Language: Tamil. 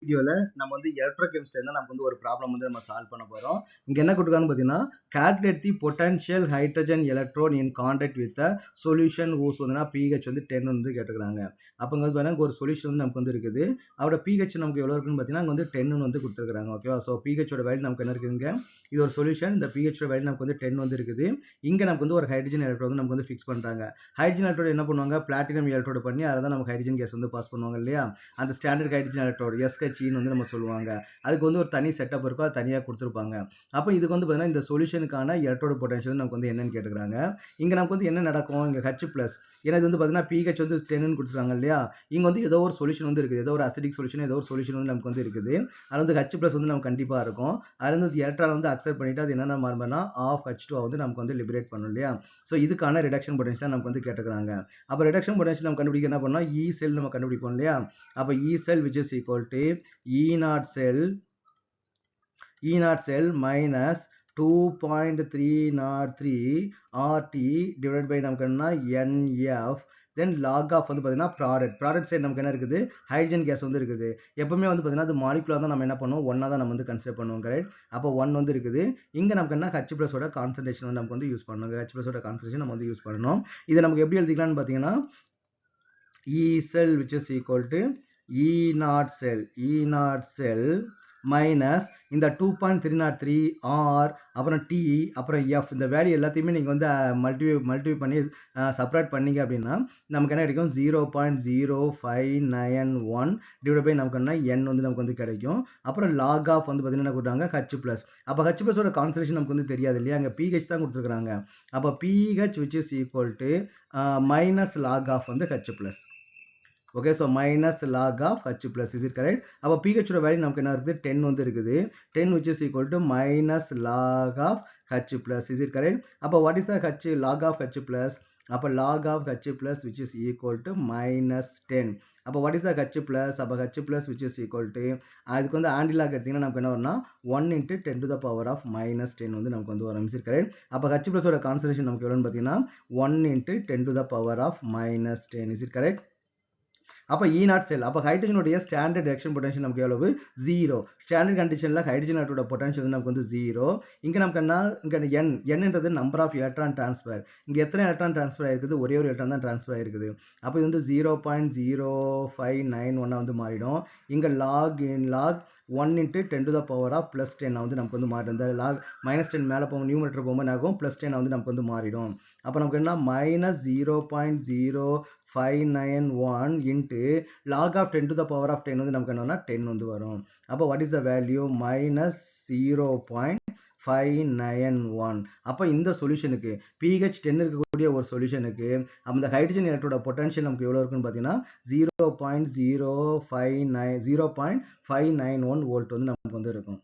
வீடியோல நம்ம வந்து எலக்ட்ரோகெமிஸ்ட்ரி இருந்தா நமக்கு வந்து ஒரு ப்ராப்ளம் வந்து நம்ம சால்வ் பண்ண போறோம். இங்க என்ன கொடுத்திருக்காங்கன்னு பார்த்தீங்கன்னா, calculate the potential hydrogen electron in contact with a solution whose வந்து pH வந்து 10 வந்து கேட்டுக்கிறாங்க. அப்ப இங்க வந்து பாருங்க ஒரு சொல்யூஷன் வந்து நமக்கு வந்து இருக்குது. அதோட pH நமக்கு எவ்வளவு இருக்குன்னு பார்த்தீங்கன்னா, அங்க வந்து 10 வந்து கொடுத்திருக்காங்க. ஓகேவா? சோ pH ஓட வேல்யூ நமக்கு என்ன இருக்குங்க? இது ஒரு சொல்யூஷன். இந்த pH ஓட வேல்யூ நமக்கு வந்து 10 வந்து இருக்குது. இங்க நமக்கு வந்து ஒரு ஹைட்ரஜன் எலக்ட்ரோட் வந்து நமக்கு வந்து ஃபிக்ஸ் பண்றாங்க. ஹைட்ரஜன் எலக்ட்ரோட் என்ன பண்ணுவாங்க? பிளாட்டினம் எலக்ட்ரோட் பண்ணி அத தான் நமக்கு ஹைட்ரஜன் கேஸ் வந்து பாஸ் பண்ணுவாங்க இல்லையா? அந்த ஸ்டாண்டர்ட் ஹைட்ரஜன் எலக்ட்ரோட் SHEன்னு வந்து நம்ம சொல்லுவாங்க. அதுக்கு வந்து ஒரு தனி செட்டப் இருக்கும். அது தனியா கொடுத்திருப்பாங்க. அப்ப இதுக்கு வந்து பாத்தீங்கன்னா இந்த சொல்யூஷனுக்கான எலக்ட்ரோட் பொட்டன்ஷியல் நமக்கு வந்து என்னன்னு கேட்டுக்கிறாங்க. இங்க நமக்கு வந்து என்ன நடக்கும்? இங்க H+ ஏன்னா இது வந்து பாத்தீங்கன்னா pH வந்து 10ன்னு கொடுத்துருக்காங்க இல்லையா? இங்க வந்து ஏதோ ஒரு சொல்யூஷன் வந்து இருக்குது. ஏதோ ஒரு அசிடிக் சொல்யூஷன் ஏதோ ஒரு சொல்யூஷன் வந்து நமக்கு வந்து இருக்குது. அது வந்து H+ வந்து நமக்கு கண்டிப்பா இருக்கும். அதுல இருந்து எலக்ட்ரான் வந்து அக்செப்ட் பண்ணிட்டு அது என்னென்ன மாறும்னா ஆஃப் H2 வந்து நமக்கு வந்து லிபரேட் பண்ணும் இல்லையா? சோ இதுக்கான ரிடக்ஷன் பொட்டன்ஷியல் நமக்கு வந்து கேட்டுக்கிறாங்க. அப்ப ரிடக்ஷன் பொட்டன்ஷியல் நம்ம கண்டுபிடிக்க என்ன பண்ணோம்? E செல் நம்ம கண்டுபிடிப்போம் இல்லையா? அப்ப E cell which is equal to E0 cell minus 2.303 RT divided by நமக்கு என்ன NF then log of வந்து பாத்தீங்கன்னா ப்ராடக்ட் சைடு நமக்கு என்ன இருக்குது? ஹைட்ரஜன் கேஸ் வந்து இருக்குது. எப்பவுமே வந்து பாத்தீங்கன்னா அது மாலிகுலா தான் நம்ம என்ன பண்ணுவோம்? ஒண்ணா தான் நம்ம வந்து கன்சிடர் பண்ணுவோம். கரெக்ட்? அப்ப 1 வந்து இருக்குது. இங்க நமக்கு என்ன H+ ஓட கான்சன்ட்ரேஷன் வந்து நமக்கு வந்து யூஸ் பண்ணணும். H+ ஓட கான்சன்ட்ரேஷன் நம்ம வந்து யூஸ் பண்ணணும். இத நமக்கு எப்படி எழுதிக்கலாம்னு பாத்தீங்கன்னா E cell which is equal to E0 cell minus இந்த 2.303 R அப்புறம் T அப்புறம் F இந்த வேல்யூ எல்லாத்தையுமே நீங்க வந்து மல்டிப்ளை பண்ணி சப்ராக்ட் பண்ணீங்க அப்படின்னா நமக்கு என்ன கிடைக்கும்? 0.0591 டிவைட் பை நமக்கு என்ன N வந்து நமக்கு வந்து கிடைக்கும். அப்புறம் log of வந்து பாத்தீங்கன்னா என்ன கொடுத்தாங்க? H+. அப்ப H+ ஓட கான்சன்ட்ரேஷன் நமக்கு வந்து தெரியாது இல்லையா? அங்க pH தான் கொடுத்திருக்காங்க. அப்ப pH which is equal to minus log of வந்து H+. Okay, so minus log of H+, is it correct? அப்ப pH ஓட வேல்யூ நமக்கு என்ன இருக்குது? 10 வந்து இருக்குது. 10 which is equal to minus log of H+, is it correct? அப்ப what is the log of H+? அப்ப log of H+ which is equal to minus 10. அப்ப what is the H+? அப்ப H+ which is equal to அதுக்கு வந்து anti-log எடுத்தீங்கன்னா நமக்கு என்ன வரும்னா 1 into 10 to the power of minus 10 வந்து நமக்கு வந்து வரும். is it correct? அப்ப H+ ஓட கான்சன்ட்ரேஷன் நமக்கு எவ்வளவுன்னு பாத்தீங்கன்னா 1 into 10 to the power of minus 10. is it correct? அப்ப E0 செல் அப்ப ஹைட்ரஜனுடைய ஸ்டாண்டர்ட் ரியாக்ஷன் பொட்டன்ஷியல் நமக்கு எவ்வளவு? 0. ஸ்டாண்டர்ட் கண்டிஷன்ல ஹைட்ரஜன் ஆட்டோட பொட்டன்ஷியல் வந்து நமக்கு வந்து 0. இங்க நமக்கு என்ன? இங்க Nன்றது நம்பர் ஆஃப் எலக்ட்ரான் டிரான்ஸ்ஃபர். இங்க எத்தனை எலக்ட்ரான் டிரான்ஸ்ஃபர் ஆயிருக்குது? ஒரே ஒரு எலக்ட்ரான் தான் டிரான்ஸ்ஃபர் ஆயிருக்குது. அப்ப இது வந்து 0.0591 வந்து மாறிடும். இங்க log 1 into 10 to the power of plus 10 வந்து நமக்கு வந்து மாறிடும். இந்த log -10 மேல போகும் நியூமரேட்டர் போகும்போது ஆகும் +10 வந்து நமக்கு வந்து மாறிடும். அப்ப நமக்கு என்ன? -0.0591 into log of 10 to the power of 10 வந்து நமக்கு என்னன்னா 10 வந்து வரும். அப்ப what is the value? -0.591. அப்ப இந்த சொல்யூஷனுக்கு pH 10 இருக்கக்கூடிய ஒரு சொல்யூஷனுக்கு அந்த ஹைட்ரஜன் எலக்ட்ரோட பொட்டன்ஷியல் நமக்கு எவ்வளவு இருக்குன்னு பாத்தீங்கன்னா 0.051 வோல்ட் வந்து நமக்கு வந்து இருக்கும்.